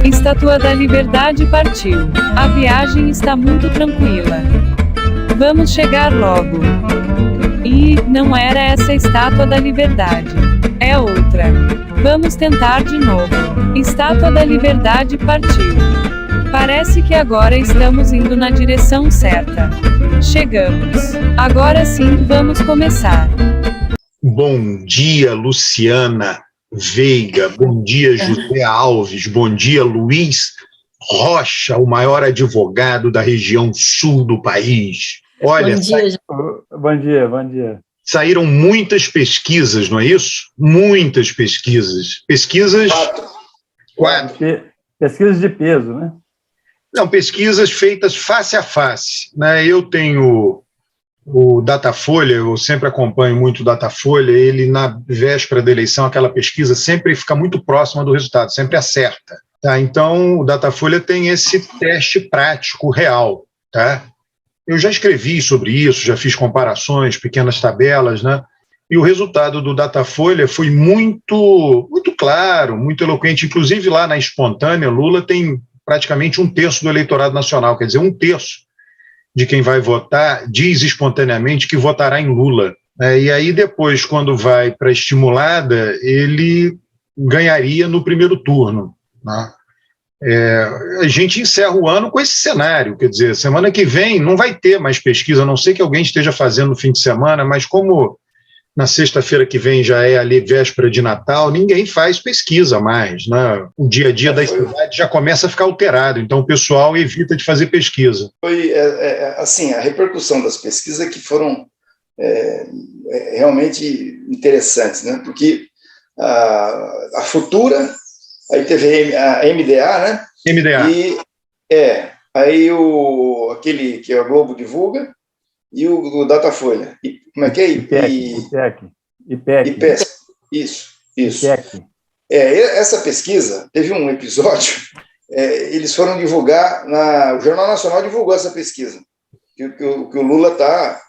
Estátua da Liberdade partiu. A viagem está muito tranquila. Vamos chegar logo. E não era essa a Estátua da Liberdade. É outra. Vamos tentar de novo. Estátua da Liberdade partiu. Parece que agora estamos indo na direção certa. Chegamos. Agora sim, vamos começar. Bom dia, Luciana Veiga. Bom dia, José Alves. Bom dia, Luiz Rocha, o maior advogado da região sul do país. Olha, Bom dia. Saíram muitas pesquisas, não é isso? Muitas pesquisas. Quatro. Pesquisas de peso, né? Não, pesquisas feitas face a face, né? Eu tenho o Datafolha, eu sempre acompanho muito o Datafolha, ele na véspera da eleição, aquela pesquisa sempre fica muito próxima do resultado, sempre acerta. Tá? Então, o Datafolha tem esse teste prático real. Tá? Eu já escrevi sobre isso, já fiz comparações, pequenas tabelas, né? E o resultado do Datafolha foi muito claro, muito eloquente. Inclusive, lá na espontânea, Lula tem praticamente 1/3 do eleitorado nacional, quer dizer, 1/3 de quem vai votar diz espontaneamente que votará em Lula. E aí depois, quando vai para a estimulada, ele ganharia no primeiro turno. Né? A gente encerra o ano com esse cenário, quer dizer, semana que vem não vai ter mais pesquisa, a não ser que alguém esteja fazendo no fim de semana, mas como na sexta-feira que vem já é ali véspera de Natal, ninguém faz pesquisa mais, né? O dia a dia das cidades já começa a ficar alterado, então o pessoal evita de fazer pesquisa. Foi assim, a repercussão das pesquisas que foram realmente interessantes, né? Porque a Futura, aí teve a MDA, né? MDA. E aí aquele que a Globo divulga, e o Datafolha. Como é que é? IPEC. Isso. IPEC. Essa pesquisa, teve um episódio, eles foram divulgar, o Jornal Nacional divulgou essa pesquisa, que o Lula está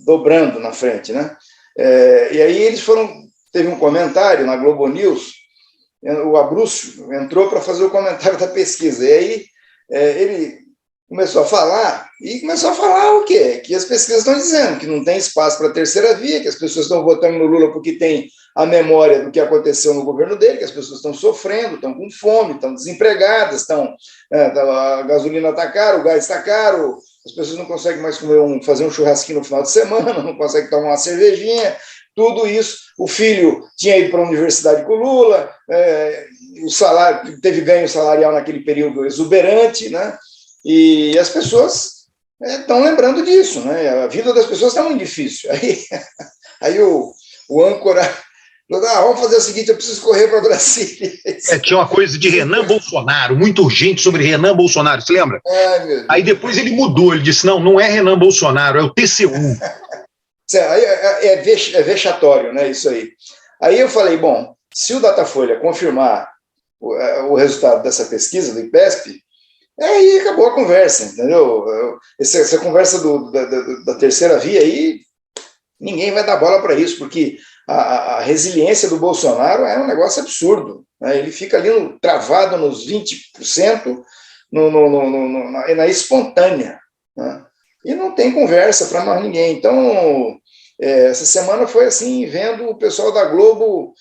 dobrando na frente, né? E aí teve um comentário na Globo News, o Abrúcio entrou para fazer o comentário da pesquisa, e aí ele começou a falar o quê? Que as pesquisas estão dizendo que não tem espaço para a terceira via, que as pessoas estão votando no Lula porque tem a memória do que aconteceu no governo dele, que as pessoas estão sofrendo, estão com fome, estão desempregadas, a gasolina está cara, o gás está caro, as pessoas não conseguem mais fazer um churrasquinho no final de semana, não conseguem tomar uma cervejinha, tudo isso. O filho tinha ido para a universidade com o Lula, o salário, teve ganho salarial naquele período exuberante, né? E as pessoas estão lembrando disso, né? A vida das pessoas está muito difícil. Aí o âncora falou, vamos fazer o seguinte, eu preciso correr para Brasília. Tinha uma coisa de Renan Bolsonaro, muito urgente sobre Renan Bolsonaro, você lembra? Aí depois ele mudou, ele disse, não é Renan Bolsonaro, é o TCU. É vexatório, né, isso aí. Aí eu falei, bom, se o Datafolha confirmar o resultado dessa pesquisa do IPESP, aí acabou a conversa, entendeu? Essa conversa da terceira via aí, ninguém vai dar bola para isso, porque a resiliência do Bolsonaro é um negócio absurdo. Né? Ele fica ali travado nos 20% na espontânea. Né? E não tem conversa para mais ninguém. Então, essa semana foi assim, vendo o pessoal da Globo...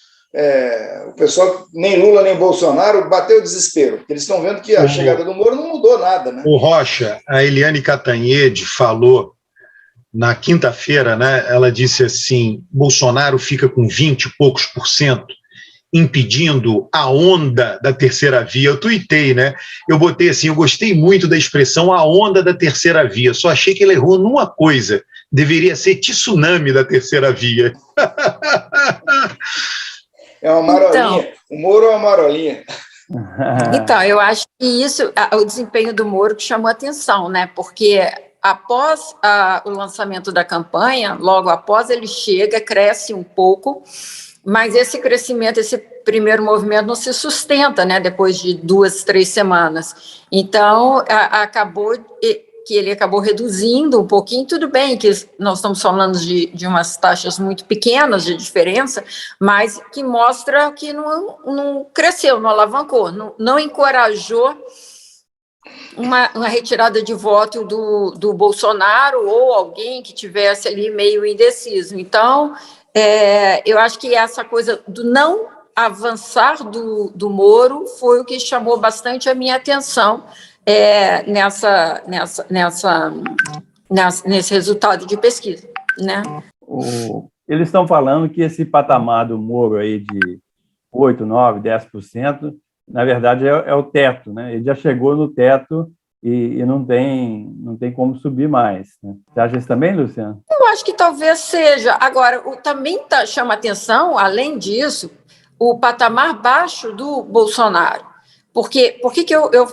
o pessoal, nem Lula nem Bolsonaro, bateu o desespero, porque eles estão vendo que a chegada do Moro não mudou nada, né? O Rocha, a Eliane Cantanhede falou na quinta-feira, né? Ela disse assim: Bolsonaro fica com 20 e poucos %, impedindo a onda da terceira via. Eu tuitei, né? Eu botei assim, eu gostei muito da expressão a onda da terceira via, só achei que ele errou numa coisa, deveria ser tsunami da terceira via. É uma marolinha. O Moro é uma marolinha. Então, eu acho que isso, o desempenho do Moro que chamou a atenção, né? Porque após o lançamento da campanha, logo após ele chega, cresce um pouco, mas esse crescimento, esse primeiro movimento não se sustenta, né? Depois de 2, 3 semanas. Então, acabou que ele acabou reduzindo um pouquinho, tudo bem que nós estamos falando de umas taxas muito pequenas de diferença, mas que mostra que não cresceu, não alavancou, não encorajou uma retirada de voto do Bolsonaro ou alguém que tivesse ali meio indeciso. Então, eu acho que essa coisa do não avançar do Moro foi o que chamou bastante a minha atenção nesse resultado de pesquisa, né? Eles estão falando que esse patamar do Moro aí de 8, 9, 10%, na verdade, é o teto, né? Ele já chegou no teto e não tem como subir mais, né? Você acha isso também, Luciano? Eu acho que talvez seja. Agora, também chama atenção, além disso, o patamar baixo do Bolsonaro. Por que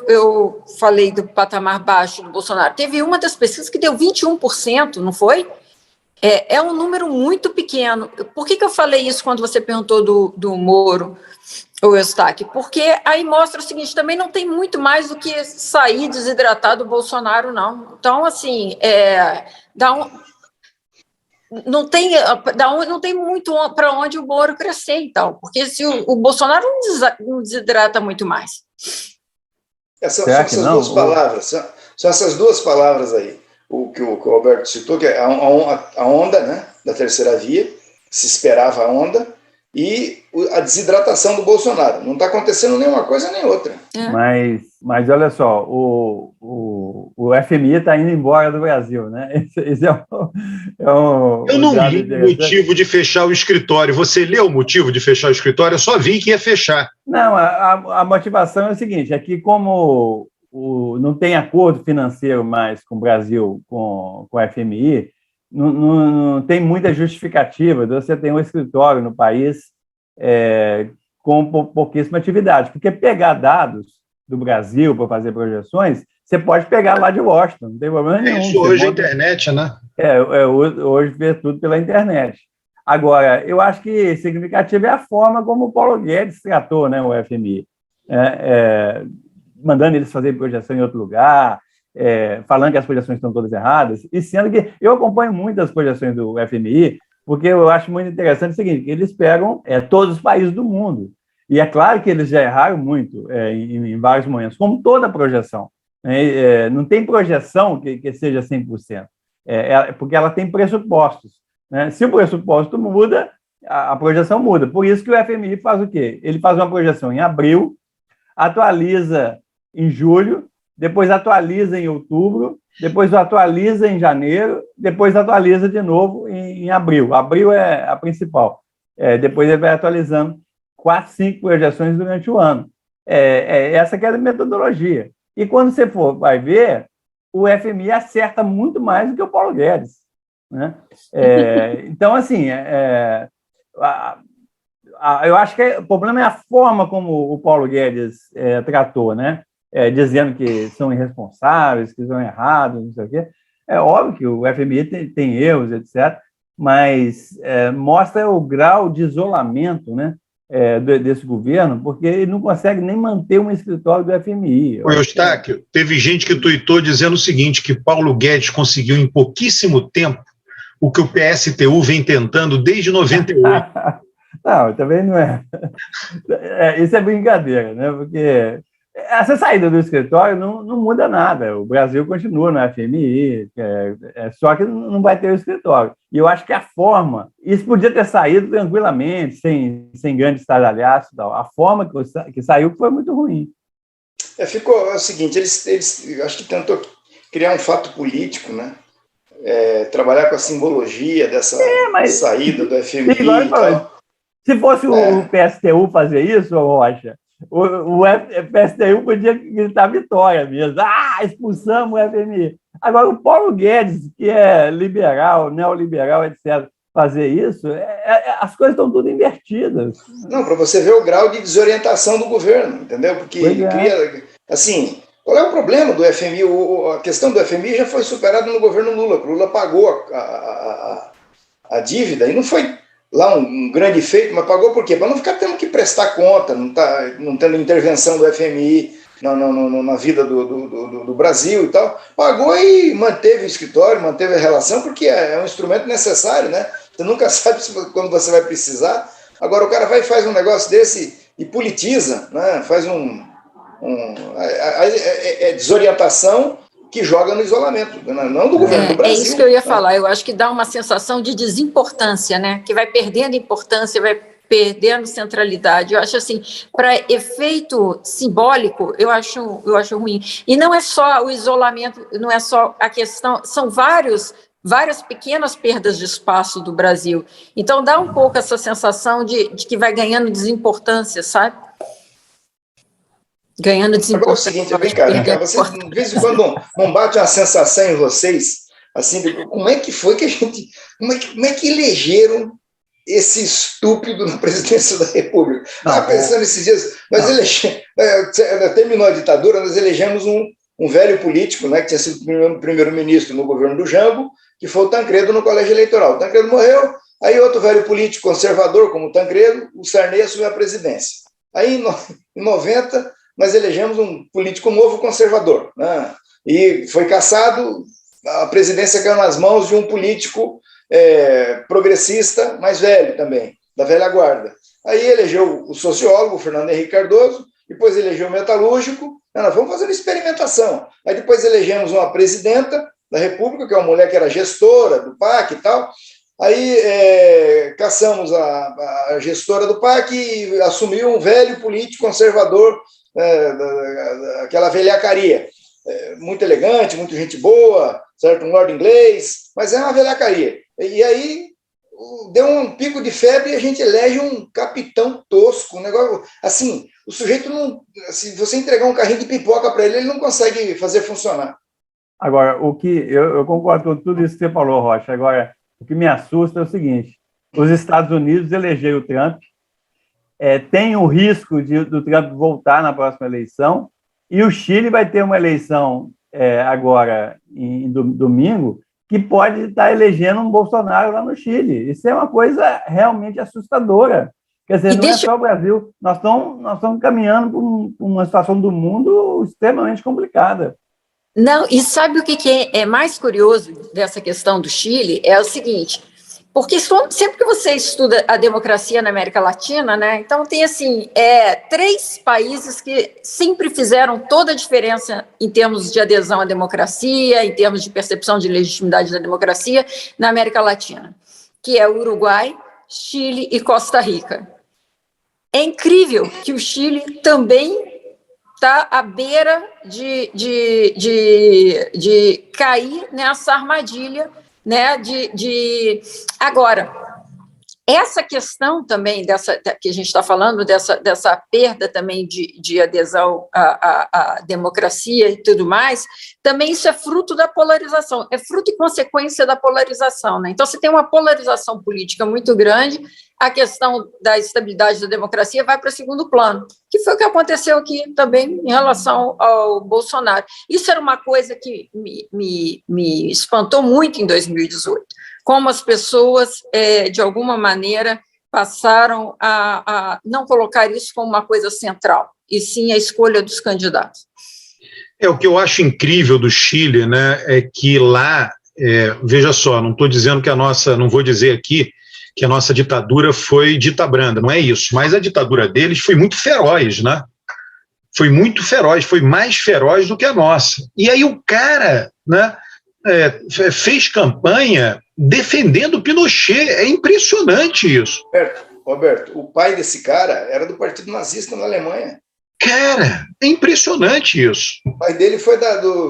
eu falei do patamar baixo do Bolsonaro? Teve uma das pesquisas que deu 21%, não foi? É um número muito pequeno. Por que eu falei isso quando você perguntou do Moro, o Eustáquio? Porque aí mostra o seguinte, também não tem muito mais do que sair desidratado do Bolsonaro, não. Então, assim, não tem muito para onde o Moro crescer, então, porque se o Bolsonaro não desidrata muito mais. São essas duas palavras aí, o que o Alberto citou, que é a onda, né, da terceira via, se esperava a onda, e a desidratação do Bolsonaro. Não está acontecendo nenhuma coisa nem outra. Mas olha só, o FMI está indo embora do Brasil, né? Esse é um Eu não li o motivo de fechar o escritório. Você leu o motivo de fechar o escritório? Eu só vi que ia fechar. Não, a motivação é o seguinte, é que como não tem acordo financeiro mais com o Brasil, com o FMI, não tem muita justificativa de você ter um escritório no país com pouquíssima atividade, porque pegar dados do Brasil para fazer projeções, você pode pegar lá de Washington, não tem problema nenhum. Isso hoje é internet, né? Hoje vê tudo pela internet. Agora, eu acho que significativo é a forma como o Paulo Guedes tratou, né, o FMI, mandando eles fazerem projeção em outro lugar, falando que as projeções estão todas erradas, e sendo que eu acompanho muito as projeções do FMI, porque eu acho muito interessante o seguinte, que eles pegam todos os países do mundo, e é claro que eles já erraram muito em vários momentos, como toda projeção. Não tem projeção que seja 100%, porque ela tem pressupostos, né? Se o pressuposto muda, a projeção muda. Por isso que o FMI faz o quê? Ele faz uma projeção em abril, atualiza em julho, depois atualiza em outubro, depois atualiza em janeiro, depois atualiza de novo em abril. Abril é a principal. Depois ele vai atualizando 4, 5 projeções durante o ano. Essa que é a metodologia. E quando você vai ver, o FMI acerta muito mais do que o Paulo Guedes, né? Então, assim, eu acho que o problema é a forma como o Paulo Guedes tratou, né? Dizendo que são irresponsáveis, que são errados, não sei o quê. É óbvio que o FMI tem erros, etc., mas mostra o grau de isolamento, né, desse governo, porque ele não consegue nem manter um escritório do FMI. O Eustáquio, teve gente que tuitou dizendo o seguinte, que Paulo Guedes conseguiu em pouquíssimo tempo o que o PSTU vem tentando desde 98. Não, também não é. Isso é brincadeira, né? Porque essa saída do escritório não muda nada. O Brasil continua no FMI, só que não vai ter o escritório. E eu acho que a forma... Isso podia ter saído tranquilamente, sem grande estardalhaço e tal. A forma que saiu foi muito ruim. É o seguinte, eles acho que tentou criar um fato político, né? Trabalhar com a simbologia dessa saída do FMI e tal. Se fosse o PSTU fazer isso, Rocha, o PSTU podia gritar vitória mesmo. Expulsamos o FMI. Agora, o Paulo Guedes, que é liberal, neoliberal, etc., fazer isso, as coisas estão tudo invertidas. Não, para você ver o grau de desorientação do governo, entendeu? Porque ele cria... Assim, qual é o problema do FMI? A questão do FMI já foi superada no governo Lula. O Lula pagou a dívida e não foi lá um grande feito, mas pagou por quê? Para não ficar tendo que prestar conta, não tendo intervenção do FMI. na vida do Brasil e tal, pagou e manteve o escritório, manteve a relação, porque é um instrumento necessário, né? Você nunca sabe quando você vai precisar. Agora o cara vai e faz um negócio desse e politiza, né? Faz desorientação que joga no isolamento, não do governo do Brasil. É isso que eu ia falar, eu acho que dá uma sensação de desimportância, né? Que vai perdendo importância, vai perdendo centralidade. Eu acho assim, para efeito simbólico, eu acho ruim. E não é só o isolamento, não é só a questão, são várias pequenas perdas de espaço do Brasil. Então dá um pouco essa sensação de que vai ganhando desimportância, sabe? Ganhando desimportância. Agora é o seguinte, vem cá, você de vez em quando não bate uma sensação em vocês, assim, de como é que foi que como é que elegeram esse estúpido na presidência da República? Estava pensando esses dias, terminou a ditadura, nós elegemos um velho político, né, que tinha sido primeiro-ministro no governo do Jango, que foi o Tancredo no colégio eleitoral. O Tancredo morreu, aí outro velho político conservador, como o Tancredo, o Sarney, assumiu a presidência. Aí, em 90, nós elegemos um político novo conservador, né, e foi cassado, a presidência caiu nas mãos de um político progressista mais velho também, da velha guarda. Aí elegeu o sociólogo, Fernando Henrique Cardoso, depois elegeu o metalúrgico, nós vamos fazer uma experimentação. Aí depois elegemos uma presidenta da República, que é uma mulher que era gestora do PAC e tal. Aí caçamos a gestora do PAC e assumiu um velho político conservador, aquela velhacaria. Muito elegante, muito gente boa, certo? Um lord inglês, mas é uma velhacaria. E aí deu um pico de febre e a gente elege um capitão tosco, um negócio assim, o sujeito não, se você entregar um carrinho de pipoca para ele não consegue fazer funcionar. Agora, o que eu concordo com tudo isso que você falou, Rocha. Agora, o que me assusta é o seguinte: os Estados Unidos elegeram o Trump, tem o risco do Trump voltar na próxima eleição, e o Chile vai ter uma eleição agora, em domingo, que pode estar elegendo um Bolsonaro lá no Chile. Isso é uma coisa realmente assustadora. Quer dizer, não é só o Brasil. Nós estamos caminhando para uma situação do mundo extremamente complicada. Não, e sabe o que é mais curioso dessa questão do Chile? É o seguinte, porque sempre que você estuda a democracia na América Latina, né, então tem assim, 3 países que sempre fizeram toda a diferença em termos de adesão à democracia, em termos de percepção de legitimidade da democracia na América Latina, que é o Uruguai, Chile e Costa Rica. É incrível que o Chile também está à beira de cair nessa armadilha, né? Agora, essa questão também que a gente está falando, dessa perda também de adesão à democracia e tudo mais, também isso é fruto da polarização, é fruto e consequência da polarização, né? Então, você tem uma polarização política muito grande, a questão da estabilidade da democracia vai para segundo plano, que foi o que aconteceu aqui também em relação ao Bolsonaro. Isso era uma coisa que me espantou muito em 2018, como as pessoas, de alguma maneira, passaram a não colocar isso como uma coisa central, e sim a escolha dos candidatos. O que eu acho incrível do Chile, né, é que lá, veja só, não estou dizendo que não vou dizer aqui que a nossa ditadura foi dita branda, não é isso, mas a ditadura deles foi muito feroz, né? Foi muito feroz, foi mais feroz do que a nossa. E aí o cara, né, fez campanha defendendo o Pinochet, é impressionante isso. Roberto, o pai desse cara era do Partido Nazista na Alemanha. Cara, é impressionante isso. O pai dele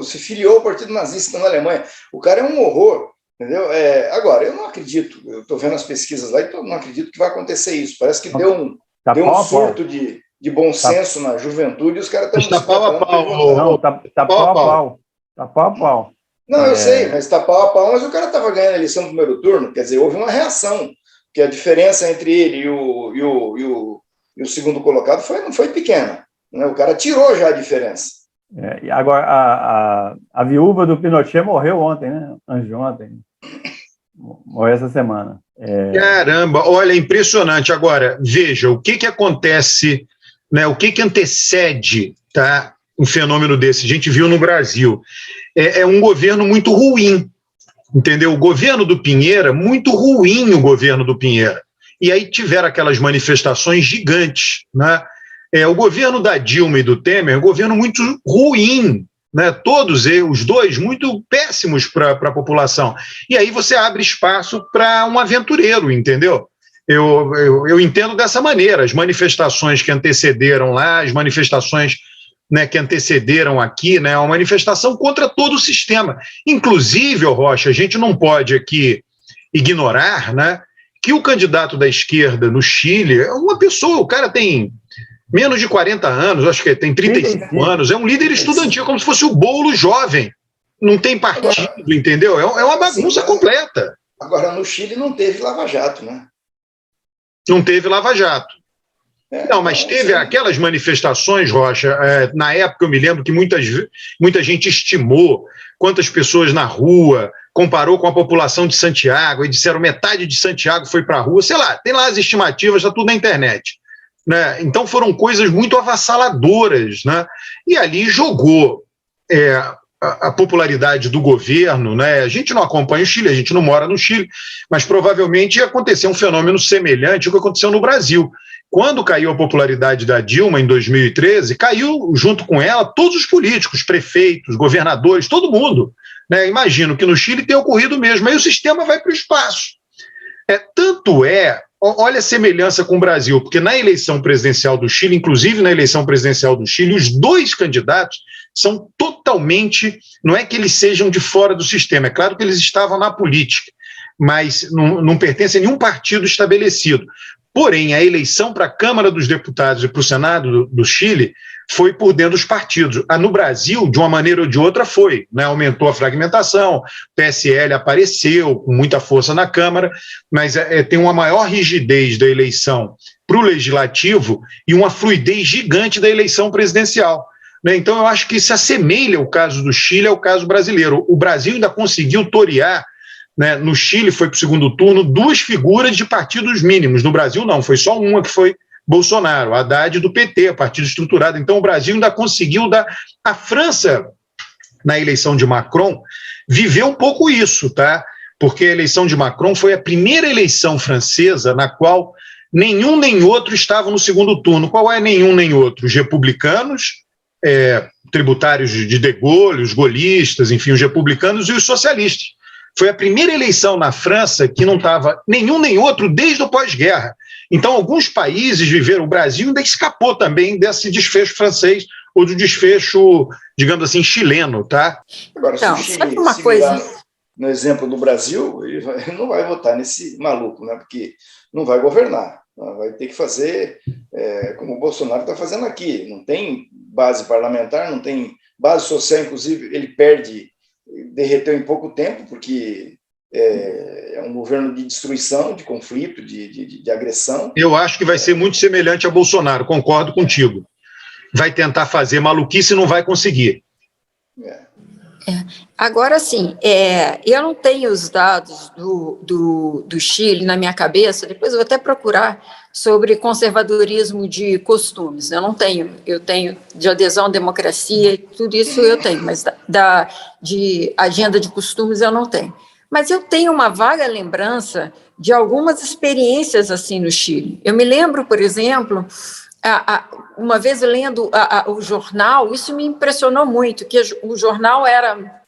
se filiou ao Partido Nazista na Alemanha. O cara é um horror, entendeu? Agora, eu não acredito, eu estou vendo as pesquisas lá e não acredito que vai acontecer isso. Parece que deu um surto de bom senso na juventude e os caras estão... Está pau a pau. Não, está pau a pau. Está pau a pau. Não, eu sei, mas está pau a pau, mas o cara estava ganhando a eleição no primeiro turno, quer dizer, houve uma reação, porque a diferença entre ele e o segundo colocado não foi pequena. Né? O cara tirou já a diferença. E agora, a viúva do Pinochet morreu ontem, né? Anteontem. Morreu essa semana. Caramba, olha, impressionante. Agora, veja, o que acontece, né, o que antecede, tá, um fenômeno desse, a gente viu no Brasil. É um governo muito ruim, entendeu? O governo do Pinheira, muito ruim o governo do Pinheira. E aí tiveram aquelas manifestações gigantes, né? O governo da Dilma e do Temer é um governo muito ruim, né? Todos os dois muito péssimos para a população. E aí você abre espaço para um aventureiro, entendeu? Eu entendo dessa maneira. As manifestações que antecederam lá, as manifestações, né, que antecederam aqui, né, uma manifestação contra todo o sistema. Inclusive, Rocha, a gente não pode aqui ignorar, né, que o candidato da esquerda no Chile é uma pessoa, o cara tem menos de 40 anos, acho que tem 35 anos, é um líder estudantil, como se fosse o Boulos jovem. Não tem partido, entendeu? É uma bagunça completa. Agora, no Chile não teve Lava Jato, né? Não teve Lava Jato. Não, mas teve aquelas manifestações, Rocha, na época eu me lembro que muita gente estimou quantas pessoas na rua, comparou com a população de Santiago, e disseram metade de Santiago foi para a rua, sei lá, tem lá as estimativas, está tudo na internet. Né? Então foram coisas muito avassaladoras, né? E ali jogou a popularidade do governo, né? A gente não acompanha o Chile, a gente não mora no Chile, mas provavelmente ia acontecer um fenômeno semelhante ao que aconteceu no Brasil. Quando caiu a popularidade da Dilma em 2013, caiu junto com ela todos os políticos, prefeitos, governadores, todo mundo. Né? Imagino que no Chile tenha ocorrido mesmo, aí o sistema vai para o espaço. Olha a semelhança com o Brasil, porque na eleição presidencial do Chile, inclusive na eleição presidencial do Chile, os dois candidatos são totalmente, não é que eles sejam de fora do sistema, é claro que eles estavam na política, mas não pertencem a nenhum partido estabelecido. Porém, a eleição para a Câmara dos Deputados e para o Senado do Chile foi por dentro dos partidos. No Brasil, de uma maneira ou de outra, foi, né? Aumentou a fragmentação, o PSL apareceu com muita força na Câmara, mas tem uma maior rigidez da eleição para o Legislativo e uma fluidez gigante da eleição presidencial. Né? Então, eu acho que se assemelha o caso do Chile ao caso brasileiro. O Brasil ainda conseguiu torear, né? No Chile foi para o segundo turno 2 figuras de partidos mínimos. No Brasil não, foi só uma que foi Bolsonaro, Haddad do PT, partido estruturado. Então o Brasil ainda conseguiu dar... A França, na eleição de Macron, viveu um pouco isso, tá? Porque a eleição de Macron foi a primeira eleição francesa na qual nenhum nem outro estavam no segundo turno. Qual é nenhum nem outro? Os republicanos, tributários de Gaulle, os gaullistas, enfim, os republicanos e os socialistas. Foi a primeira eleição na França que não estava nenhum nem outro desde o pós-guerra. Então, alguns países viveram, o Brasil ainda escapou também desse desfecho francês ou do desfecho, digamos assim, chileno, tá? Agora, se o Chile uma coisa no exemplo do Brasil, ele não vai votar nesse maluco, né? Porque não vai governar. Vai ter que fazer como o Bolsonaro está fazendo aqui. Não tem base parlamentar, não tem base social, inclusive ele derreteu em pouco tempo, porque é um governo de destruição, de conflito, de agressão. Eu acho que vai ser muito semelhante a Bolsonaro, concordo contigo. Vai tentar fazer maluquice e não vai conseguir. Agora, sim, eu não tenho os dados do Chile na minha cabeça, depois eu vou até procurar sobre conservadorismo de costumes. Eu não tenho, eu tenho de adesão à democracia, tudo isso eu tenho, mas de agenda de costumes eu não tenho. Mas eu tenho uma vaga lembrança de algumas experiências assim no Chile. Eu me lembro, por exemplo, uma vez lendo o jornal, isso me impressionou muito, que o jornal era,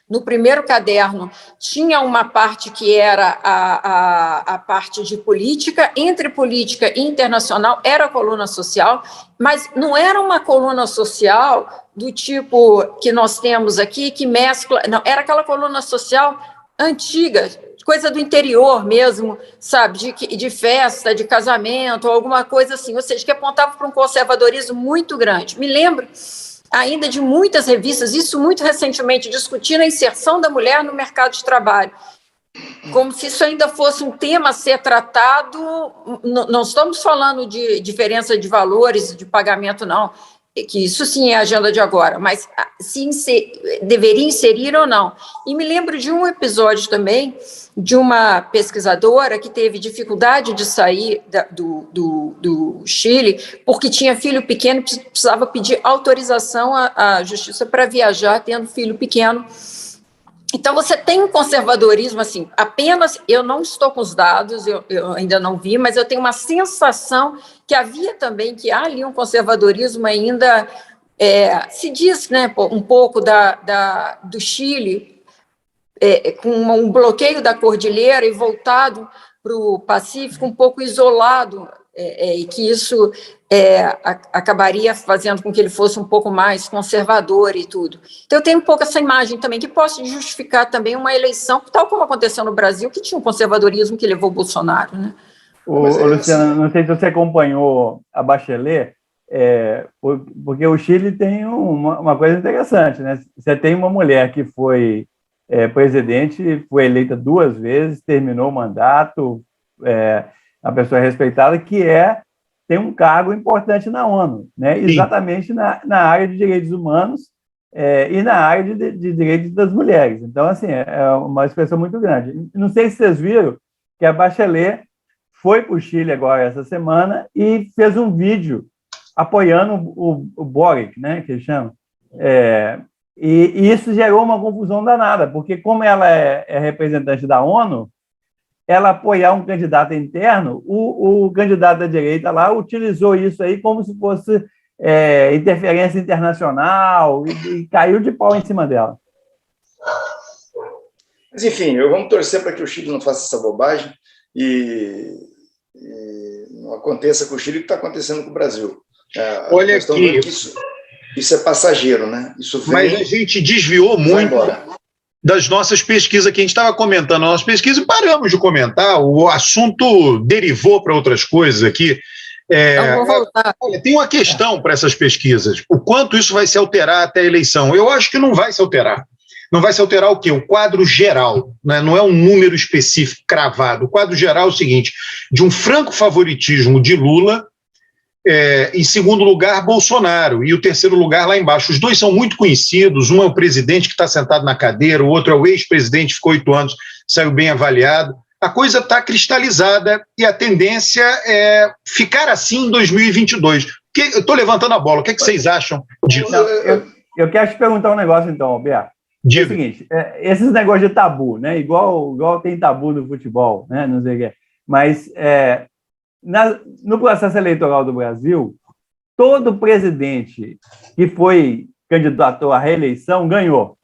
no primeiro caderno, tinha uma parte que era a parte de política, entre política e internacional, era a coluna social, mas não era uma coluna social do tipo que nós temos aqui, que mescla, não, era aquela coluna social antiga, coisa do interior mesmo, sabe, de festa, de casamento, alguma coisa assim, ou seja, que apontava para um conservadorismo muito grande. Me lembro ainda de muitas revistas, isso muito recentemente, discutindo a inserção da mulher no mercado de trabalho, como se isso ainda fosse um tema a ser tratado. Não estamos falando de diferença de valores, de pagamento, não. que isso sim é a agenda de agora, mas deveria inserir ou não. E me lembro de um episódio também de uma pesquisadora que teve dificuldade de sair do Chile porque tinha filho pequeno e precisava pedir autorização à justiça para viajar tendo filho pequeno. Então, você tem um conservadorismo, assim, apenas, eu não estou com os dados, eu ainda não vi, mas eu tenho uma sensação que havia também, que há ali um conservadorismo ainda, se diz, né, um pouco do Chile, com um bloqueio da cordilheira e voltado para o Pacífico, um pouco isolado, e que isso acabaria fazendo com que ele fosse um pouco mais conservador e tudo. Então, eu tenho um pouco essa imagem também, que posso justificar também uma eleição, tal como aconteceu no Brasil, que tinha um conservadorismo que levou o Bolsonaro, né? Luciana, não sei se você acompanhou a Bachelet, porque o Chile tem uma coisa interessante, né? Você tem uma mulher que foi presidente, foi eleita 2 vezes, terminou o mandato, uma pessoa respeitada, que tem um cargo importante na ONU, né? Exatamente na área de direitos humanos e na área de direitos das mulheres. Então, assim, é uma expressão muito grande. Não sei se vocês viram que a Bachelet foi para o Chile agora essa semana e fez um vídeo apoiando o Boric, né, que ele chama. E isso gerou uma confusão danada, porque como ela é representante da ONU, ela apoiar um candidato interno, o candidato da direita lá utilizou isso aí como se fosse interferência internacional e caiu de pau em cima dela. Mas, enfim, vamos torcer para que o Chile não faça essa bobagem e não aconteça com o Chile o que está acontecendo com o Brasil. Olha aqui. Isso é passageiro, né? Mas a gente desviou muito das nossas pesquisas que a gente estava comentando, a nossa pesquisa, e paramos de comentar, o assunto derivou para outras coisas aqui. Então, vou voltar. Olha, tem uma questão para essas pesquisas, o quanto isso vai se alterar até a eleição. Eu acho que não vai se alterar. Não vai se alterar o quê? O quadro geral, né? Não é um número específico cravado. O quadro geral é o seguinte, de um franco favoritismo de Lula, em segundo lugar, Bolsonaro, e o terceiro lugar lá embaixo. Os dois são muito conhecidos, um é o presidente que está sentado na cadeira, o outro é o ex-presidente, ficou 8 anos, saiu bem avaliado. A coisa está cristalizada e a tendência é ficar assim em 2022. Eu estou levantando a bola, o que vocês acham disso? Eu quero te perguntar um negócio então, Alberto. Diga. É o seguinte, esses negócios de tabu, né? Igual tem tabu no futebol, né? Não sei o que. Mas no processo eleitoral do Brasil, todo presidente que foi candidato à reeleição ganhou,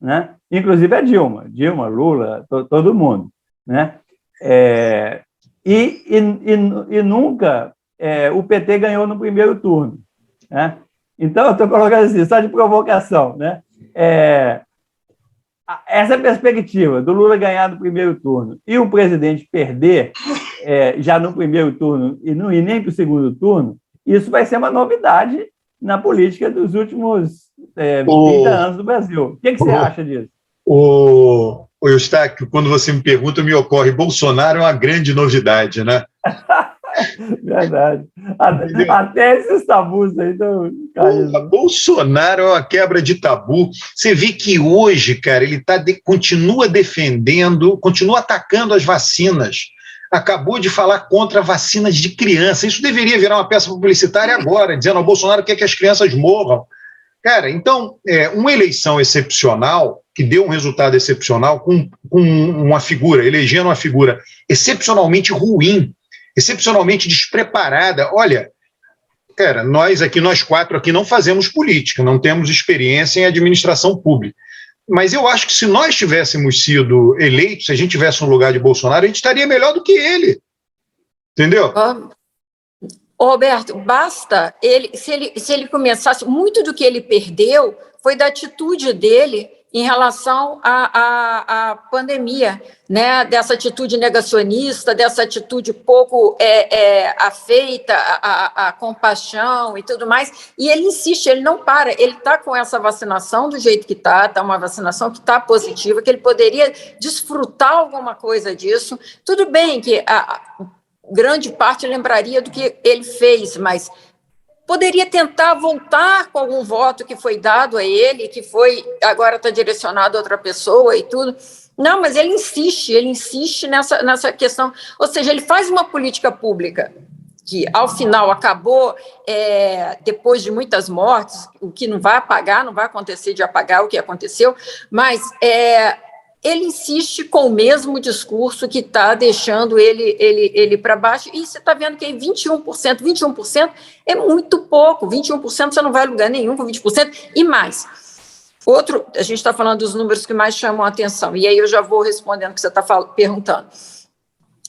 né? Inclusive a Dilma, Lula, todo mundo, né? E nunca o PT ganhou no primeiro turno, né? Então, eu estou colocando assim, só de provocação, né? Essa perspectiva do Lula ganhar no primeiro turno e o presidente perder já no primeiro turno e nem para o segundo turno, isso vai ser uma novidade na política dos últimos 30 anos do Brasil. O que você acha disso? Eustáquio, quando você me pergunta, me ocorre, Bolsonaro é uma grande novidade, né? Verdade. Até esses tabus aí estão caindo. Bolsonaro é uma quebra de tabu. Você vê que hoje, cara, ele continua defendendo, continua atacando as vacinas. Acabou de falar contra vacinas de criança. Isso deveria virar uma peça publicitária agora, dizendo ao Bolsonaro que quer que as crianças morram. Cara, então, uma eleição excepcional, que deu um resultado excepcional, com uma figura, elegendo uma figura excepcionalmente ruim, excepcionalmente despreparada. Olha, cara, nós 4 aqui não fazemos política, não temos experiência em administração pública. Mas eu acho que se nós tivéssemos sido eleitos, se a gente tivesse no lugar de Bolsonaro, a gente estaria melhor do que ele. Entendeu? Roberto, basta se ele começasse, muito do que ele perdeu foi da atitude dele em relação à pandemia, né? Dessa atitude negacionista, dessa atitude pouco afeita à compaixão e tudo mais, e ele insiste, ele não para, ele está com essa vacinação do jeito que está uma vacinação que está positiva, que ele poderia desfrutar alguma coisa disso. Tudo bem que grande parte lembraria do que ele fez, mas poderia tentar voltar com algum voto que foi dado a ele, que foi agora está direcionado a outra pessoa e tudo. Não, mas ele insiste nessa questão. Ou seja, ele faz uma política pública que, ao final, acabou, depois de muitas mortes, o que não vai apagar, não vai acontecer de apagar o que aconteceu, mas ele insiste com o mesmo discurso que está deixando ele para baixo, e você está vendo que 21% é muito pouco, 21% você não vai a lugar nenhum com 20%, e mais. Outro, a gente está falando dos números que mais chamam a atenção, e aí eu já vou respondendo o que você está perguntando.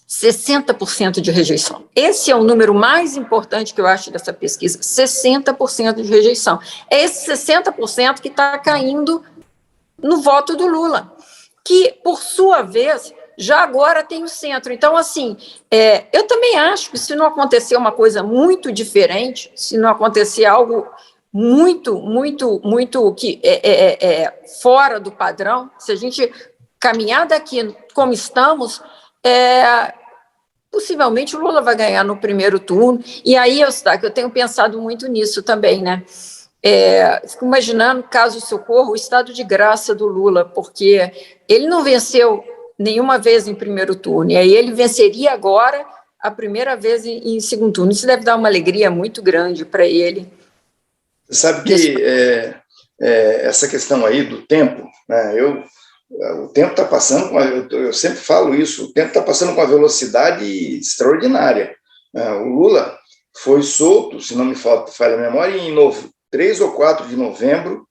60% de rejeição. Esse é o número mais importante que eu acho dessa pesquisa, 60% de rejeição. É esse 60% que está caindo no voto do Lula, que, por sua vez, já agora tem o centro. Então, assim, eu também acho que se não acontecer uma coisa muito diferente, se não acontecer algo muito que fora do padrão, se a gente caminhar daqui como estamos, possivelmente o Lula vai ganhar no primeiro turno. E aí, Eustáquio, eu tenho pensado muito nisso também, né? Fico imaginando, caso socorro, o estado de graça do Lula, porque ele não venceu nenhuma vez em primeiro turno, e aí ele venceria agora a primeira vez em segundo turno. Isso deve dar uma alegria muito grande para ele. Você sabe que essa questão aí do tempo, né, o tempo está passando, eu sempre falo isso, o tempo está passando com uma velocidade extraordinária. O Lula foi solto, se não me falha a memória, em 3 ou 4 de novembro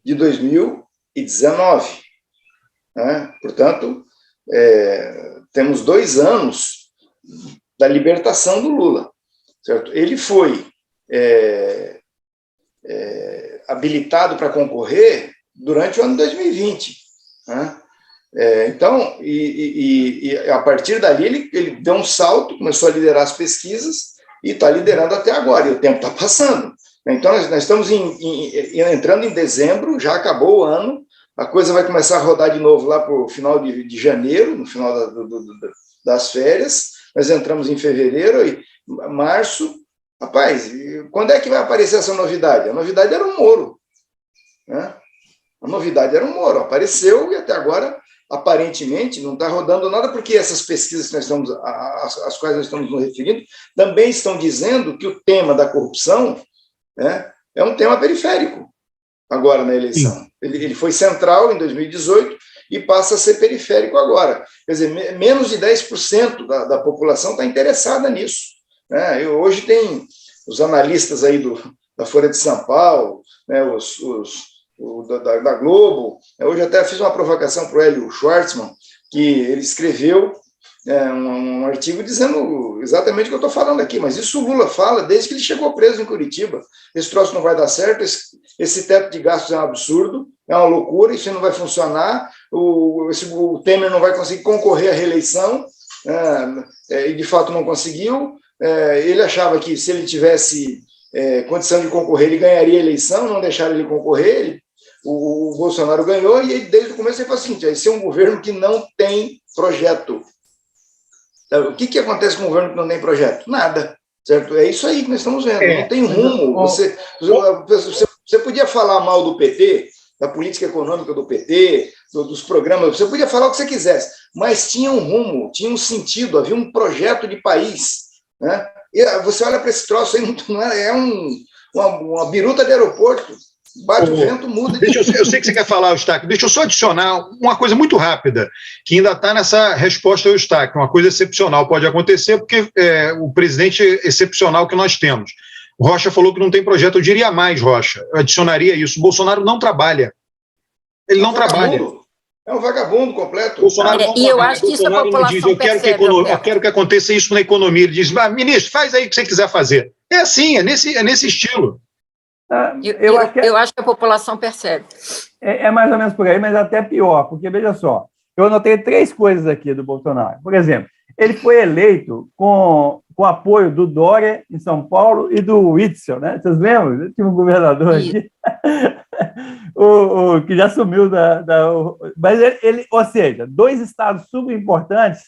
de 2019. Né? Portanto, temos 2 anos da libertação do Lula. Certo? Ele foi habilitado para concorrer durante o ano de 2020. Né? Então, a partir dali, ele deu um salto, começou a liderar as pesquisas e está liderando até agora, e o tempo está passando. Então, nós estamos entrando em dezembro, já acabou o ano, a coisa vai começar a rodar de novo lá para o final de janeiro, no final das férias, nós entramos em fevereiro e março. Rapaz, quando é que vai aparecer essa novidade? A novidade era o Moro. Né? A novidade era o Moro, apareceu e até agora, aparentemente, não está rodando nada, porque essas pesquisas que às quais nós estamos nos referindo também estão dizendo que o tema da corrupção é um tema periférico agora na eleição. Ele foi central em 2018 e passa a ser periférico agora. Quer dizer, menos de 10% da população está interessada nisso. Né? Hoje tem os analistas aí da Folha de São Paulo, né, da Globo. Hoje até fiz uma provocação para o Hélio Schwartzman, que ele escreveu um artigo dizendo exatamente o que eu estou falando aqui, mas isso o Lula fala desde que ele chegou preso em Curitiba. Esse troço não vai dar certo, esse teto de gastos é um absurdo, é uma loucura, isso não vai funcionar, o Temer não vai conseguir concorrer à reeleição, e de fato não conseguiu. Ele achava que se ele tivesse condição de concorrer, ele ganharia a eleição, não deixaram ele concorrer, o Bolsonaro ganhou, e ele, desde o começo ele falou assim, esse é um governo que não tem projeto. O que acontece com um governo que não tem projeto? Nada, certo? É isso aí que nós estamos vendo, não tem rumo. Você podia falar mal do PT, da política econômica do PT, dos programas, você podia falar o que você quisesse, mas tinha um rumo, tinha um sentido, havia um projeto de país. Né? E você olha para esse troço aí, uma biruta de aeroporto, bate o vento, muda. Eu sei que você quer falar, Eustáquio, deixa eu só adicionar uma coisa muito rápida, que ainda está nessa resposta ao Eustáquio, uma coisa excepcional pode acontecer, porque o presidente excepcional que nós temos. O Rocha falou que não tem projeto, eu diria mais, Rocha, eu adicionaria isso, o Bolsonaro não trabalha. Ele não trabalha. É um vagabundo completo. E eu acho que isso a população percebe. Eu quero que aconteça isso na economia. Ele diz, ministro, faz aí o que você quiser fazer. É assim, é nesse estilo. Eu acho que a população percebe. É mais ou menos por aí, mas até pior, porque, veja só, eu anotei 3 coisas aqui do Bolsonaro. Por exemplo, ele foi eleito com apoio do Dória, em São Paulo, e do Witzel, né? Vocês lembram? Tinha um governador aqui, que já sumiu mas ele, ou seja, 2 estados super importantes,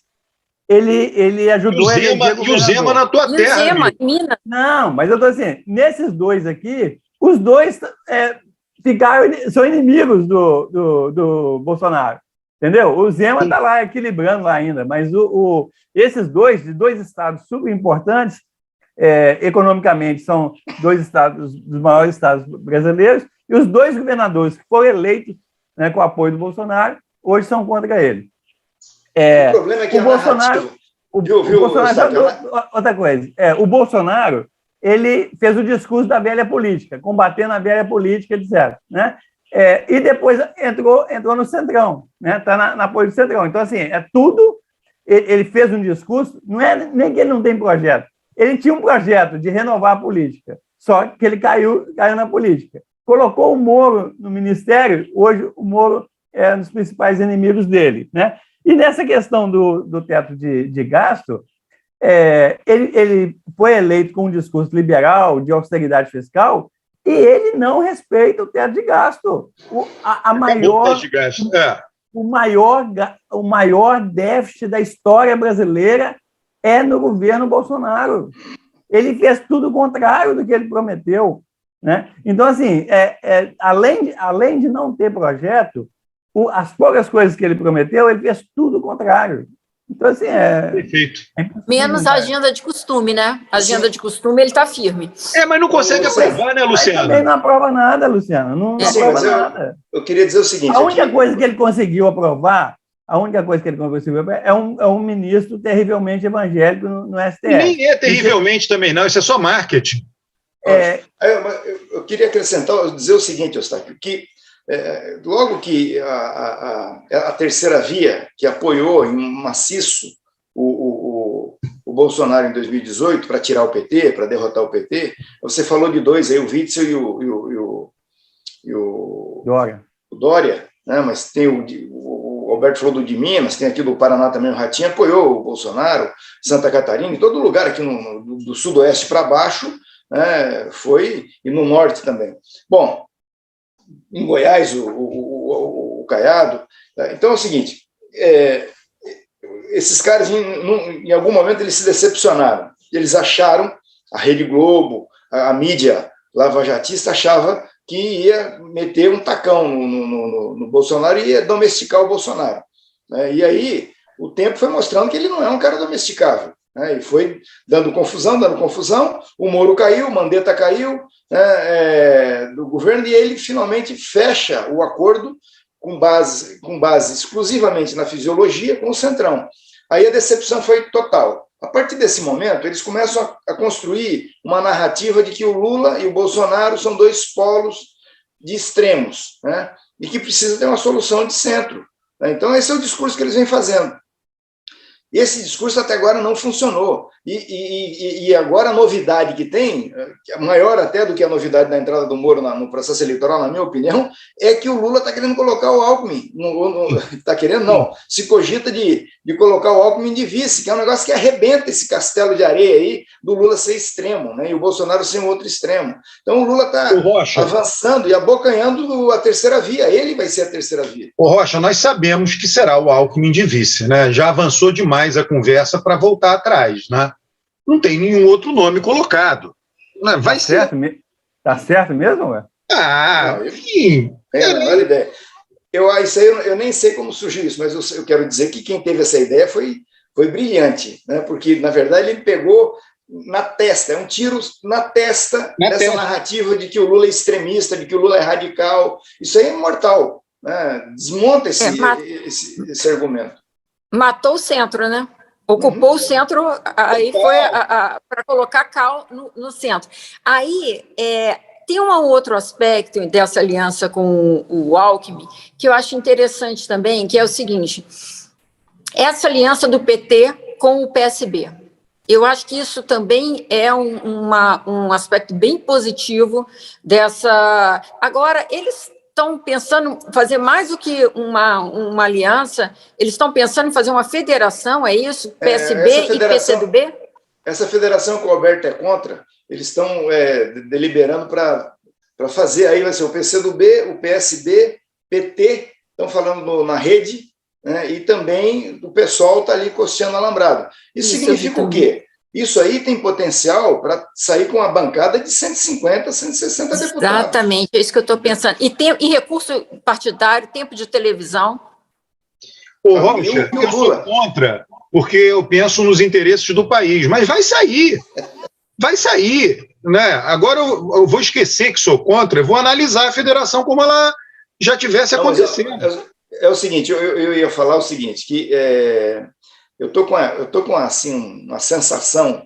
ele ajudou a eleger E o Zema na tua terra, Zema, amigo. Minas. Não, mas eu estou assim, nesses dois aqui, os dois são inimigos do Bolsonaro, entendeu? O Zema está lá equilibrando lá ainda, mas esses dois, de dois estados super importantes, economicamente, são dois estados, dos maiores estados brasileiros, e os dois governadores que foram eleitos, né, com o apoio do Bolsonaro, hoje são contra ele. O problema é que o Bolsonaro, outra coisa, o Bolsonaro, ele fez o discurso da velha política, combatendo a velha política, etc., né? E depois entrou no Centrão, né? Está na apoio do Centrão. Então, assim, tudo. Ele fez um discurso, não é nem que ele não tem projeto, ele tinha um projeto de renovar a política, só que ele caiu na política. Colocou o Moro no ministério, hoje o Moro é um dos principais inimigos dele, né? E nessa questão do teto de gasto, ele foi eleito com um discurso liberal, de austeridade fiscal, e ele não respeita o teto de gasto. O maior déficit da história brasileira é no governo Bolsonaro. Ele fez tudo o contrário do que ele prometeu, né? Então, assim, além de não ter projeto, as poucas coisas que ele prometeu, ele fez tudo o contrário. Então, assim, Perfeito. Menos a agenda de costume, né? A agenda de costume, ele está firme. Mas não consegue aprovar, né, Luciano? Também não aprova nada, Luciano. Não aprova nada. Eu queria dizer o seguinte... A única coisa que ele conseguiu aprovar, é um ministro terrivelmente evangélico no STF. Nem é terrivelmente também, não. Isso é só marketing. Eu queria acrescentar, dizer o seguinte, Eustáquio, que logo que a terceira via, que apoiou em maciço o Bolsonaro em 2018 para tirar o PT, para derrotar o PT, você falou de dois aí, o Witzel e o Dória, né? Mas tem o Alberto falou do de Minas, tem aqui do Paraná também, o Ratinho apoiou o Bolsonaro, Santa Catarina, em todo lugar aqui do sudoeste para baixo, né? Foi, e no norte também. Bom, em Goiás, o Caiado. Então é o seguinte, esses caras, em algum momento, eles se decepcionaram. Eles acharam, a Rede Globo, a mídia lavajatista, achava que ia meter um tacão no Bolsonaro e ia domesticar o Bolsonaro. E aí o tempo foi mostrando que ele não é um cara domesticável. E foi dando confusão, o Moro caiu, o Mandetta caiu, do governo, e ele finalmente fecha o acordo com base exclusivamente na fisiologia com o Centrão. Aí a decepção foi total. A partir desse momento, eles começam a construir uma narrativa de que o Lula e o Bolsonaro são dois polos de extremos, né? E que precisa ter uma solução de centro. Então, esse é o discurso que eles vêm fazendo. E esse discurso até agora não funcionou. E agora a novidade que tem, maior até do que a novidade da entrada do Moro no processo eleitoral, na minha opinião, é que o Lula está querendo colocar o Alckmin. Está querendo, não. Se cogita de colocar o Alckmin de vice, que é um negócio que arrebenta esse castelo de areia aí do Lula ser extremo, né? E o Bolsonaro ser um outro extremo. Então o Lula está avançando e abocanhando a terceira via. Ele vai ser a terceira via. Ô Rocha, nós sabemos que será o Alckmin de vice, né? Já avançou demais a conversa para voltar atrás, né? Não tem nenhum outro nome colocado. Né? Vai ser. Tá certo mesmo, ué? Enfim. Olha a ideia. Isso aí eu nem sei como surgiu isso, mas eu quero dizer que quem teve essa ideia foi brilhante, né? Porque, na verdade, ele pegou na testa, um tiro na testa dessa narrativa de que o Lula é extremista, de que o Lula é radical. Isso aí é mortal, né? Desmonta esse argumento. Matou o centro, né? Ocupou o centro, aí foi para colocar cal no centro. Aí tem um outro aspecto dessa aliança com o Alckmin que eu acho interessante também, que é o seguinte: essa aliança do PT com o PSB. Eu acho que isso também é um aspecto bem positivo dessa... Agora, eles estão pensando em fazer mais do que uma aliança, eles estão pensando em fazer uma federação, é isso? PSB e PCdoB? Essa federação que o Alberto é contra, eles estão deliberando para fazer, aí vai ser o PCdoB, o PSB, PT, estão falando na rede, né, e também o pessoal está ali costeando alambrado. Isso significa o quê? Isso aí tem potencial para sair com uma bancada de 150, 160 deputados. Exatamente, é isso que eu estou pensando. E recurso partidário, tempo de televisão. Ô, Rocha, eu sou contra, porque eu penso nos interesses do país, mas vai sair. Vai sair. Né? Agora eu vou esquecer que sou contra, eu vou analisar a federação como ela já tivesse acontecendo. É o seguinte, eu ia falar o seguinte, que eu tô com assim, uma sensação,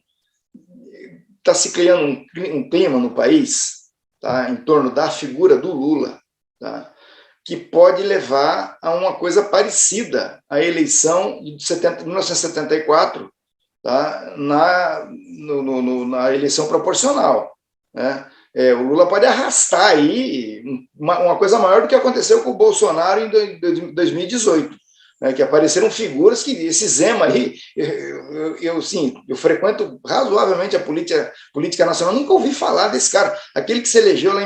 está se criando um clima no país, tá, em torno da figura do Lula, tá, que pode levar a uma coisa parecida à eleição de 1974, tá, na eleição proporcional, né? O Lula pode arrastar aí uma coisa maior do que aconteceu com o Bolsonaro em 2018, né, que apareceram figuras que, esse Zema aí, eu frequento razoavelmente a política nacional, nunca ouvi falar desse cara, aquele que se elegeu lá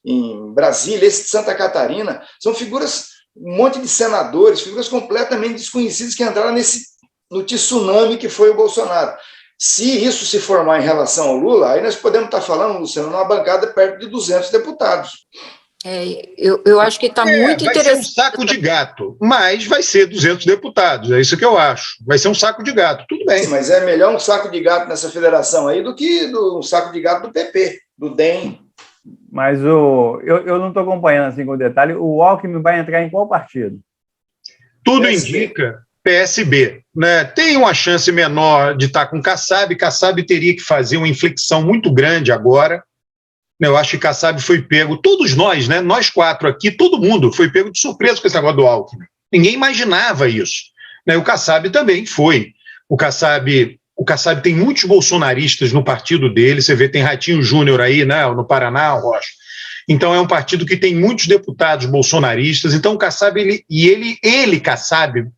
em Brasília, esse de Santa Catarina, são figuras, um monte de senadores, figuras completamente desconhecidas que entraram no tsunami que foi o Bolsonaro. Se isso se formar em relação ao Lula, aí nós podemos estar falando, Luciano, numa bancada perto de 200 deputados. Eu acho que está muito interessante. Vai ser um saco de gato, mas vai ser 200 deputados, é isso que eu acho. Vai ser um saco de gato, tudo bem. Sim, mas é melhor um saco de gato nessa federação aí do que um saco de gato do PP, do DEM. Mas eu não estou acompanhando assim com detalhe. O Alckmin vai entrar em qual partido? Tudo indica PSB, né? Tem uma chance menor de estar com Kassab. Kassab teria que fazer uma inflexão muito grande agora. Eu acho que Kassab foi pego, todos nós, né? Nós quatro aqui, todo mundo foi pego de surpresa com esse negócio do Alckmin. Ninguém imaginava isso, né? O Kassab também foi. O Kassab tem muitos bolsonaristas no partido dele. Você vê, tem Ratinho Júnior aí, né? No Paraná, o Rocha. Então é um partido que tem muitos deputados bolsonaristas. Então o Kassab, Kassab,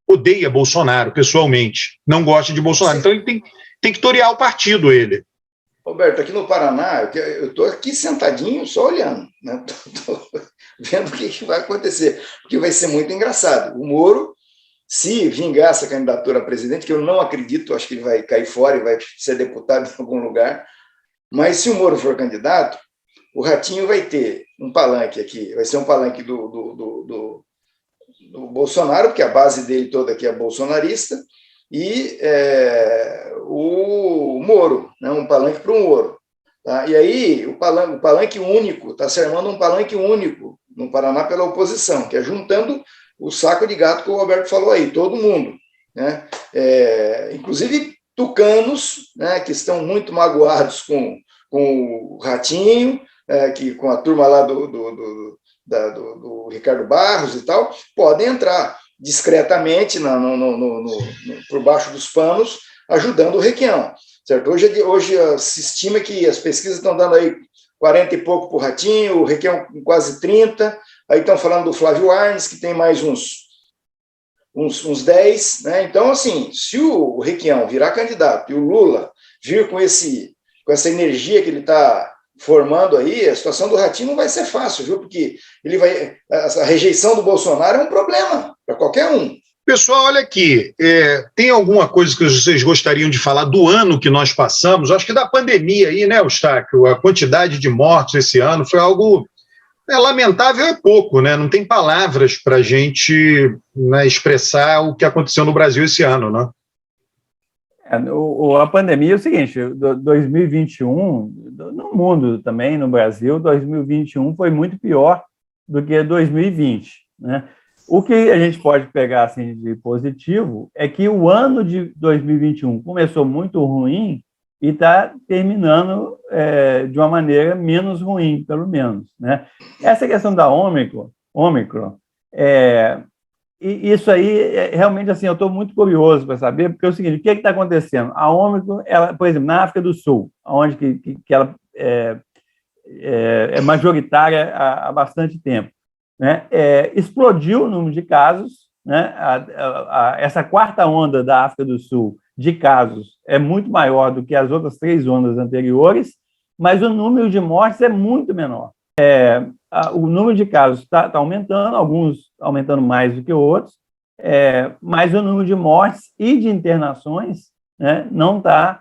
odeia Bolsonaro, pessoalmente, não gosta de Bolsonaro. Então ele tem que torear o partido, ele. Roberto, aqui no Paraná, eu estou aqui sentadinho só olhando, né? Tô vendo o que vai acontecer, porque vai ser muito engraçado. O Moro, se vingar essa candidatura a presidente, que eu não acredito, acho que ele vai cair fora e vai ser deputado em algum lugar, mas se o Moro for candidato, o Ratinho vai ter um palanque aqui, vai ser um palanque do Bolsonaro, porque a base dele toda aqui é bolsonarista, e o Moro, né, um palanque para o Moro. Tá? E aí o palanque único, está se armando um palanque único no Paraná pela oposição, que é juntando o saco de gato que o Roberto falou aí, todo mundo. Né? Inclusive tucanos, né, que estão muito magoados com o Ratinho, com a turma lá do Ricardo Barros e tal, podem entrar discretamente por baixo dos panos, ajudando o Requião. Certo? Hoje se estima que as pesquisas estão dando aí 40 e pouco para o Ratinho, o Requião com quase 30, aí estão falando do Flávio Arnes, que tem mais uns 10, né? Então, assim, se o Requião virar candidato e o Lula vir com essa energia que ele está formando aí, a situação do Ratinho não vai ser fácil, viu? Porque a rejeição do Bolsonaro é um problema para qualquer um. Pessoal, olha aqui, tem alguma coisa que vocês gostariam de falar do ano que nós passamos? Acho que da pandemia aí, né, Eustáquio? A quantidade de mortes esse ano foi algo lamentável, é pouco, né? Não tem palavras para a gente, né, expressar o que aconteceu no Brasil esse ano, né? A pandemia é o seguinte, 2021, no mundo também, no Brasil, 2021 foi muito pior do que 2020, né? O que a gente pode pegar assim, de positivo é que o ano de 2021 começou muito ruim e está terminando de uma maneira menos ruim, pelo menos, né? Essa questão da Ômicron, isso aí, realmente, assim, eu estou muito curioso para saber, porque é o seguinte, o que está acontecendo? A Ômicron, por exemplo, na África do Sul, onde que ela é majoritária há bastante tempo, né? Explodiu o número de casos, né? Essa quarta onda da África do Sul de casos é muito maior do que as outras 3 ondas anteriores, mas o número de mortes é muito menor. o número de casos está aumentando, alguns aumentando mais do que outros, mas o número de mortes e de internações, né, não tá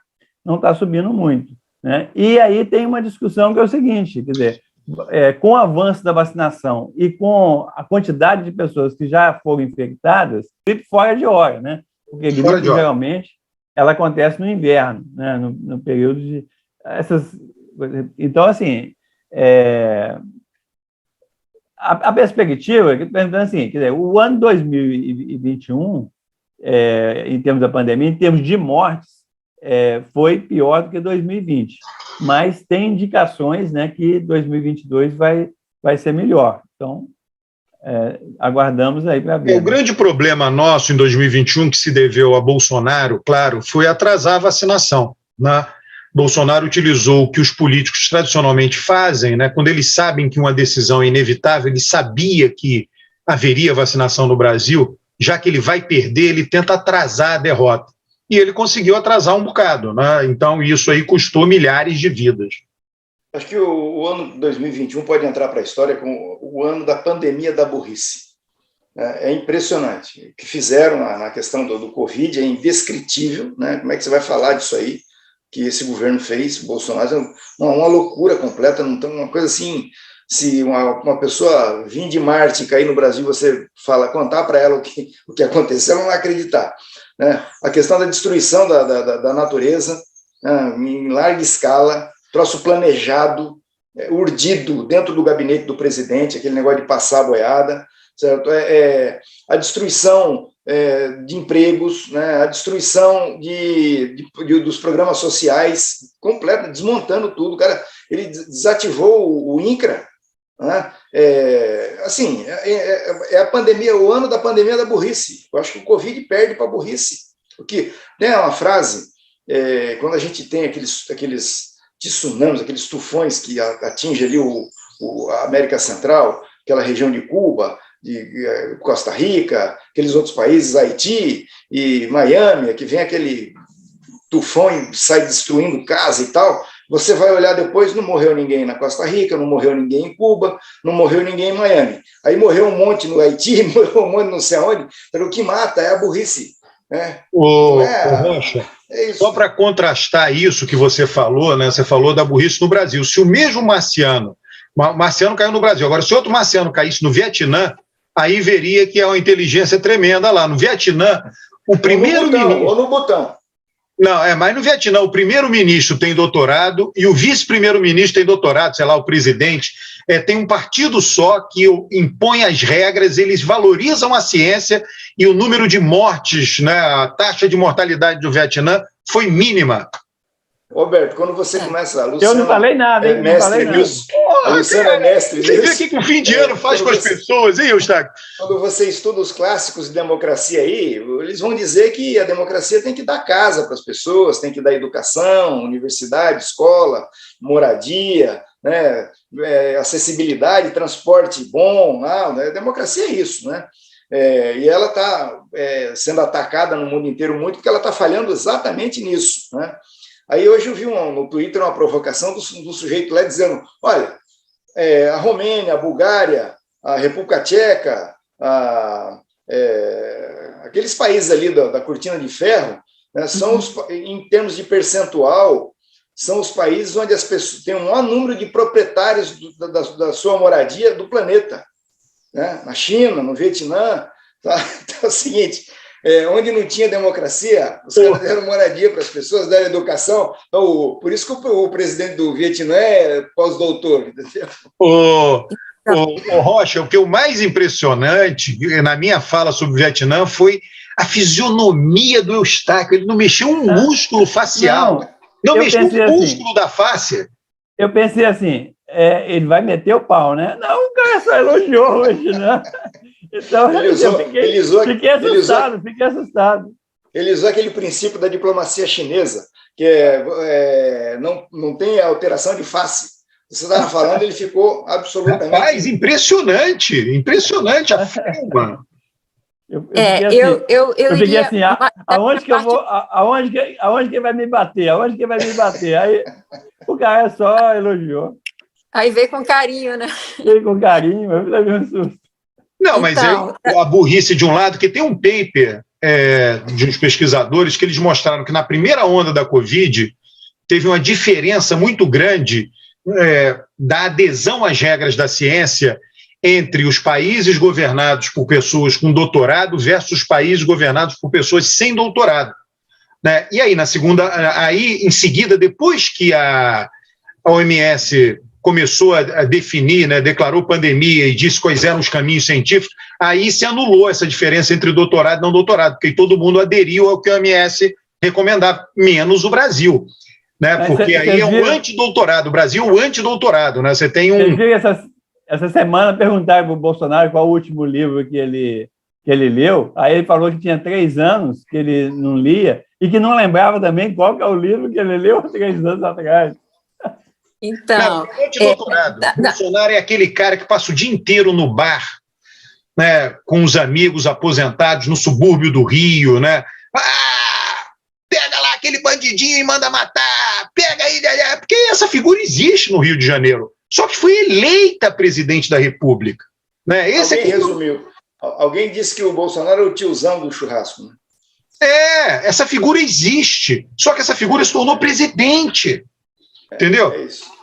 subindo muito, né? E aí tem uma discussão que é o seguinte, quer dizer, com o avanço da vacinação e com a quantidade de pessoas que já foram infectadas, gripe fora de hora, né? Porque gripe, geralmente, ela acontece no inverno, né? No período de... Então, assim, a perspectiva é que, assim, quer dizer, o ano 2021, em termos da pandemia, em termos de mortes, foi pior do que 2020, mas tem indicações, né, que 2022 vai ser melhor. Então, aguardamos aí para ver. O grande problema nosso em 2021, que se deveu a Bolsonaro, claro, foi atrasar a vacinação, né? Bolsonaro utilizou o que os políticos tradicionalmente fazem, né? Quando eles sabem que uma decisão é inevitável, ele sabia que haveria vacinação no Brasil, já que ele vai perder, ele tenta atrasar a derrota. E ele conseguiu atrasar um bocado, né? Então isso aí custou milhares de vidas. Acho que o ano 2021 pode entrar para a história como o ano da pandemia da burrice. É impressionante. O que fizeram na questão do Covid é indescritível, né? Como é que você vai falar disso aí, que esse governo fez, Bolsonaro, uma loucura completa, uma coisa assim, se uma pessoa vir de Marte e cair no Brasil, você contar para ela o que aconteceu, ela não vai acreditar. Né? A questão da destruição da natureza, né, em larga escala, troço planejado, urdido dentro do gabinete do presidente, aquele negócio de passar a boiada, certo? A destruição de empregos, né, a destruição dos programas sociais, completa, desmontando tudo. O cara, ele desativou o INCRA, né? Assim, a pandemia, o ano da pandemia da burrice. Eu acho que o Covid perde para a burrice. Porque tem uma frase, quando a gente tem aqueles tsunamis, aqueles tufões que atingem ali a América Central, aquela região de Cuba, de Costa Rica, aqueles outros países, Haiti e Miami, que vem aquele tufão e sai destruindo casa e tal, você vai olhar depois, não morreu ninguém na Costa Rica, não morreu ninguém em Cuba, não morreu ninguém em Miami. Aí morreu um monte no Haiti, morreu um monte não sei aonde. Então, o que mata é a burrice. Rocha, só para contrastar isso que você falou, né? Você falou da burrice no Brasil. Se o mesmo marciano caiu no Brasil, agora se outro marciano caísse no Vietnã, aí veria que é uma inteligência tremenda lá. No Vietnã, o primeiro-ministro... Ou no Butão. Não, mas no Vietnã o primeiro-ministro tem doutorado e o vice-primeiro-ministro tem doutorado, sei lá, o presidente. Tem um partido só que impõe as regras, eles valorizam a ciência e o número de mortes, né, a taxa de mortalidade do Vietnã foi mínima. Roberto, quando você começa a Luciana, eu não falei nada, hein? Mestre nisso. A Luciana é mestre nisso. Você vê o que o fim de ano faz com as pessoas, hein, Eustáquio? Quando você estuda os clássicos de democracia aí, eles vão dizer que a democracia tem que dar casa para as pessoas, tem que dar educação, universidade, escola, moradia, né, acessibilidade, transporte bom. Né? Democracia é isso, né? E ela está sendo atacada no mundo inteiro muito porque ela está falhando exatamente nisso, né? Aí hoje eu vi no Twitter uma provocação do sujeito lá dizendo, olha, a Romênia, a Bulgária, a República Tcheca, aqueles países ali da cortina de ferro, né, são em termos de percentual, são os países onde as pessoas têm um maior número de proprietários da sua moradia do planeta. Né? Na China, no Vietnã, tá? Então é o seguinte... onde não tinha democracia, os caras deram moradia para as pessoas, deram educação. Então, por isso que o presidente do Vietnã é pós-doutor, entendeu? Rocha, o que é o mais impressionante na minha fala sobre o Vietnã foi a fisionomia do Eustáquio. Ele não mexeu um músculo facial, não mexeu um músculo da face. Eu pensei assim, ele vai meter o pau, né? Não, o cara só elogiou hoje, né? Então, fiquei assustado. Ele usou aquele princípio da diplomacia chinesa, que não tem alteração de face. Você estava falando, ele ficou absolutamente... Rapaz, impressionante a forma. Eu fiquei assim, aonde que eu vou, aonde que vai me bater? Aonde que vai me bater? Aí o cara só elogiou. Aí veio com carinho, né? Veio com carinho, eu levei um susto. Não, mas Então, a burrice de um lado, que tem um paper de uns pesquisadores que eles mostraram que na primeira onda da Covid teve uma diferença muito grande da adesão às regras da ciência entre os países governados por pessoas com doutorado versus os países governados por pessoas sem doutorado. Né? E aí, em seguida, depois que a OMS começou a definir, né, declarou pandemia e disse quais eram os caminhos científicos, aí se anulou essa diferença entre doutorado e não doutorado, porque todo mundo aderiu ao que a OMS recomendava, menos o Brasil. Né, porque aí é o antidoutorado, o Brasil é o antidoutorado. Né, você tem um... Essa semana perguntaram para o Bolsonaro qual o último livro que ele leu, aí ele falou que tinha 3 anos que ele não lia e que não lembrava também qual que é o livro que ele leu há 3 anos atrás. Então, Bolsonaro é aquele cara que passa o dia inteiro no bar, né, com os amigos aposentados no subúrbio do Rio, né? Pega lá aquele bandidinho e manda matar, pega aí, porque essa figura existe no Rio de Janeiro, só que foi eleita presidente da República. Né? Alguém resumiu. Alguém disse que o Bolsonaro é o tiozão do churrasco. Né? Essa figura existe, só que essa figura se tornou presidente. Entendeu? É isso.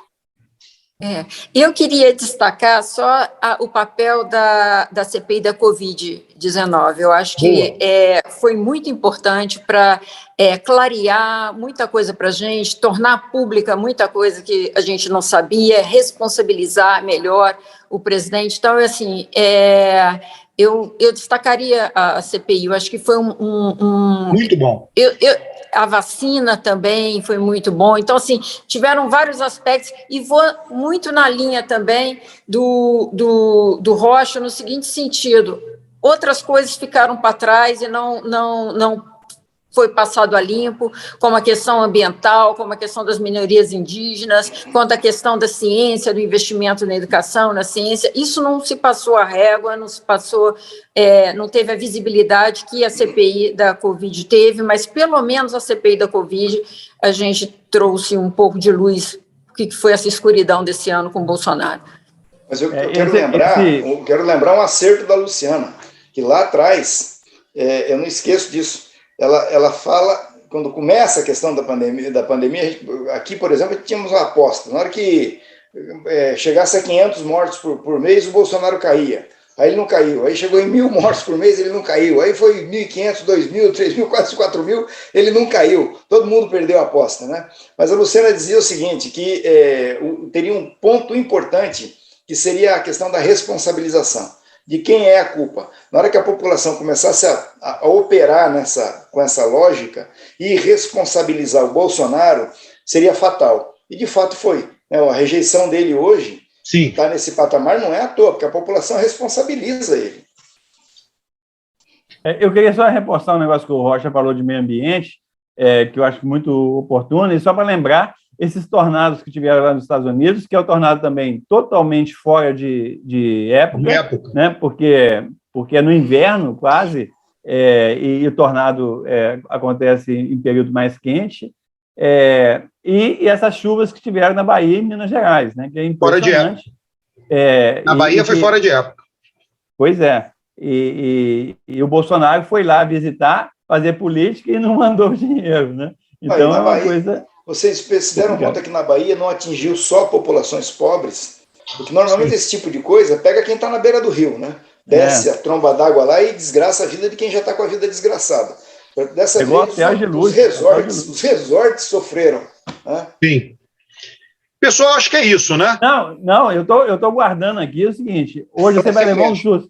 Eu queria destacar só o papel da CPI da Covid-19. Eu acho que foi muito importante para clarear muita coisa para a gente, tornar pública muita coisa que a gente não sabia, responsabilizar melhor o presidente. Então, assim, eu destacaria a CPI. Eu acho que foi muito bom. A vacina também foi muito bom. Então, assim, tiveram vários aspectos e vou muito na linha também do Rocha no seguinte sentido: outras coisas ficaram para trás e não foi passado a limpo, como a questão ambiental, como a questão das minorias indígenas, quanto a questão da ciência, do investimento na educação, na ciência. Isso não se passou a régua, não se passou, não teve a visibilidade que a CPI da Covid teve, mas pelo menos a CPI da Covid a gente trouxe um pouco de luz, o que foi essa escuridão desse ano com o Bolsonaro. Mas eu quero lembrar um acerto da Luciana, que lá atrás, eu não esqueço disso, ela fala, quando começa a questão da pandemia, aqui, por exemplo, tínhamos uma aposta. Na hora que chegasse a 500 mortos por mês, o Bolsonaro caía. Aí ele não caiu. Aí chegou em 1.000 mortos por mês, ele não caiu. Aí foi 1.500, 2.000, 3.000, quase 4.000, ele não caiu. Todo mundo perdeu a aposta, né? Mas a Luciana dizia o seguinte, que teria um ponto importante, que seria a questão da responsabilização. De quem é a culpa. Na hora que a população começasse a operar com essa lógica e responsabilizar o Bolsonaro, seria fatal. E, de fato, foi. A rejeição dele hoje está nesse patamar, não é à toa, porque a população responsabiliza ele. Eu queria só reforçar um negócio que o Rocha falou de meio ambiente, que eu acho muito oportuno, e só para lembrar, esses tornados que tiveram lá nos Estados Unidos, que é o tornado também totalmente fora de época. Né? Porque é no inverno, quase, e o tornado acontece em período mais quente, e essas chuvas que tiveram na Bahia e Minas Gerais, né? Que é impressionante. Fora de época. Na Bahia foi fora de época. Pois é. E o Bolsonaro foi lá visitar, fazer política e não mandou dinheiro, né? Então é uma coisa... Vocês se deram conta que na Bahia não atingiu só populações pobres? Porque normalmente esse tipo de coisa pega quem está na beira do rio, né? Desce a tromba d'água lá e desgraça a vida de quem já está com a vida desgraçada. Dessa vez, os resorts sofreram. Né? Sim. Pessoal, acho que é isso, né? Não, eu tô guardando aqui o seguinte, hoje você vai levar um susto.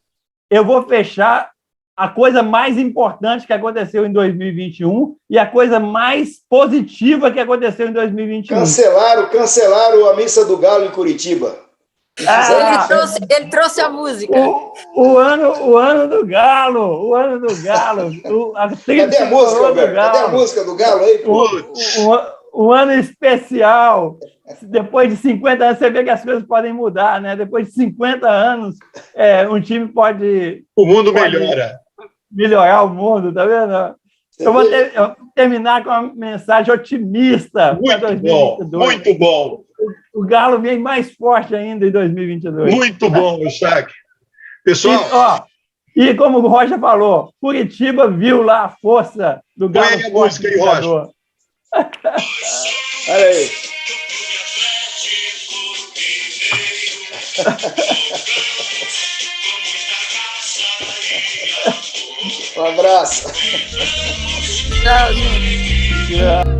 Eu vou fechar a coisa mais importante que aconteceu em 2021 e a coisa mais positiva que aconteceu em 2021. Cancelaram a Missa do Galo em Curitiba. Ele trouxe a música. O ano do Galo. Cadê a música, Roberto? Cadê a música do Galo aí? Um ano especial. Depois de 50 anos, você vê que as coisas podem mudar, né? Depois de 50 anos, um time pode... O mundo melhora. Melhorar o mundo, tá vendo? Eu vou terminar com uma mensagem otimista para 2022. Muito bom. O Galo vem mais forte ainda em 2022. Muito bom, Eustáquio. Pessoal... E como o Rocha falou, Curitiba viu lá a força do Galo. Põe a música aí, Rocha. Olha aí. Um abraço. Tchau, gente. Yeah.